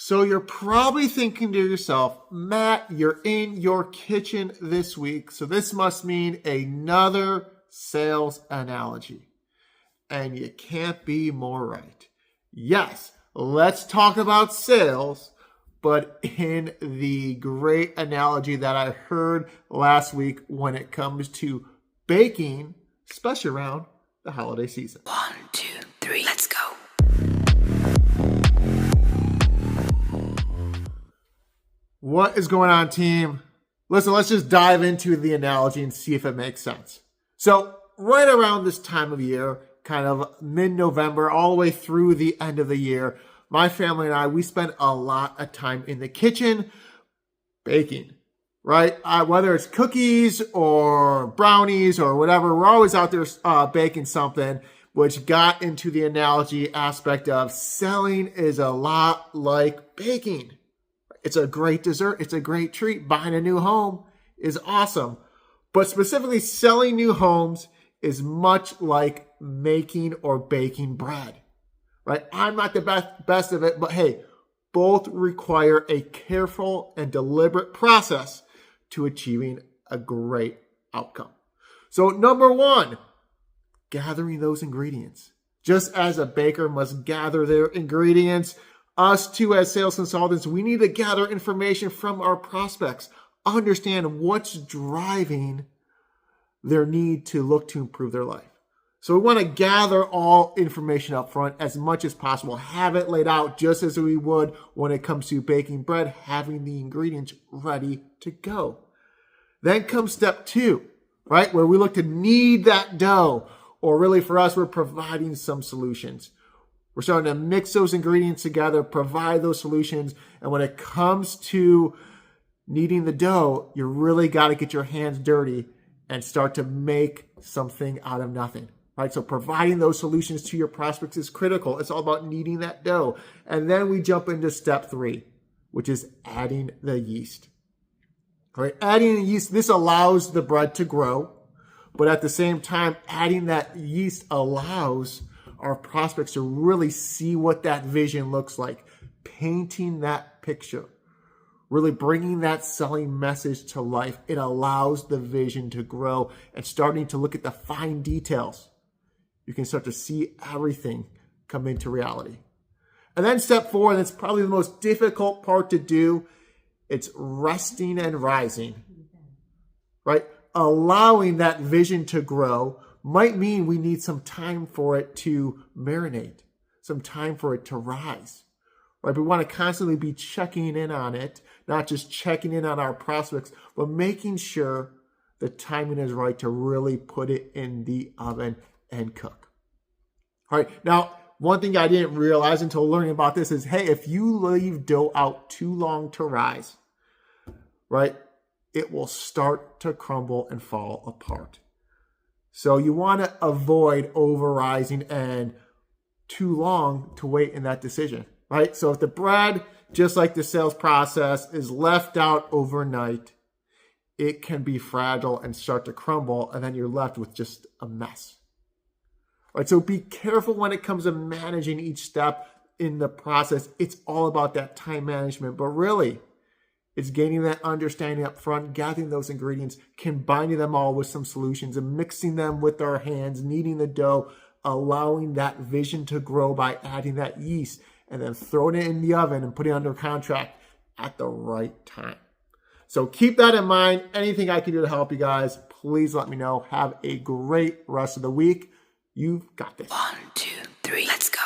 So you're probably thinking to yourself, Matt, you're in your kitchen this week, so this must mean another sales analogy. And you can't be more right. Yes, let's talk about sales, but in the great analogy that I heard last week when it comes to baking, especially around the holiday season. 1, 2, 3, let's go. What is going on, team? Listen, let's just dive into the analogy and see if it makes sense. So right around this time of year, kind of mid-November, all the way through the end of the year, my family and I, we spend a lot of time in the kitchen baking, right? Whether it's cookies or brownies or whatever, we're always out there baking something, which got into the analogy aspect of selling is a lot like baking. It's a great dessert. It's a great treat. Buying a new home is awesome. But specifically, selling new homes is much like making or baking bread, right? I'm not the best of it, but hey, both require a careful and deliberate process to achieving a great outcome. So number one, gathering those ingredients. Just as a baker must gather their ingredients, us too, as sales consultants, we need to gather information from our prospects, understand what's driving their need to look to improve their life. So we want to gather all information up front as much as possible, have it laid out just as we would when it comes to baking bread, having the ingredients ready to go. Then comes step two, right, where we look to knead that dough, or really for us, we're providing some solutions. We're starting to mix those ingredients together, provide those solutions. And when it comes to kneading the dough, you really got to get your hands dirty and start to make something out of nothing, right? So providing those solutions to your prospects is critical. It's all about kneading that dough. And then we jump into step three, which is adding the yeast. All right, adding the yeast, this allows the bread to grow, but at the same time, adding that yeast allows our prospects to really see what that vision looks like, painting that picture, really bringing that selling message to life. It allows the vision to grow and starting to look at the fine details. You can start to see everything come into reality. And then step four, and it's probably the most difficult part to do, it's resting and rising, right? Allowing that vision to grow might mean we need some time for it to marinate, some time for it to rise, right? We want to constantly be checking in on it, not just checking in on our prospects, but making sure the timing is right to really put it in the oven and cook. All right, now, one thing I didn't realize until learning about this is, hey, if you leave dough out too long to rise, right, it will start to crumble and fall apart. So you want to avoid over rising and too long to wait in that decision, right? So if the bread, just like the sales process, is left out overnight, it can be fragile and start to crumble, and then you're left with just a mess. All right, so be careful when it comes to managing each step in the process. It's all about that time management, but really, it's gaining that understanding up front, gathering those ingredients, combining them all with some solutions and mixing them with our hands, kneading the dough, allowing that vision to grow by adding that yeast, and then throwing it in the oven and putting it under contract at the right time. So keep that in mind. Anything I can do to help you guys, please let me know. Have a great rest of the week. You've got this. 1, 2, 3, let's go.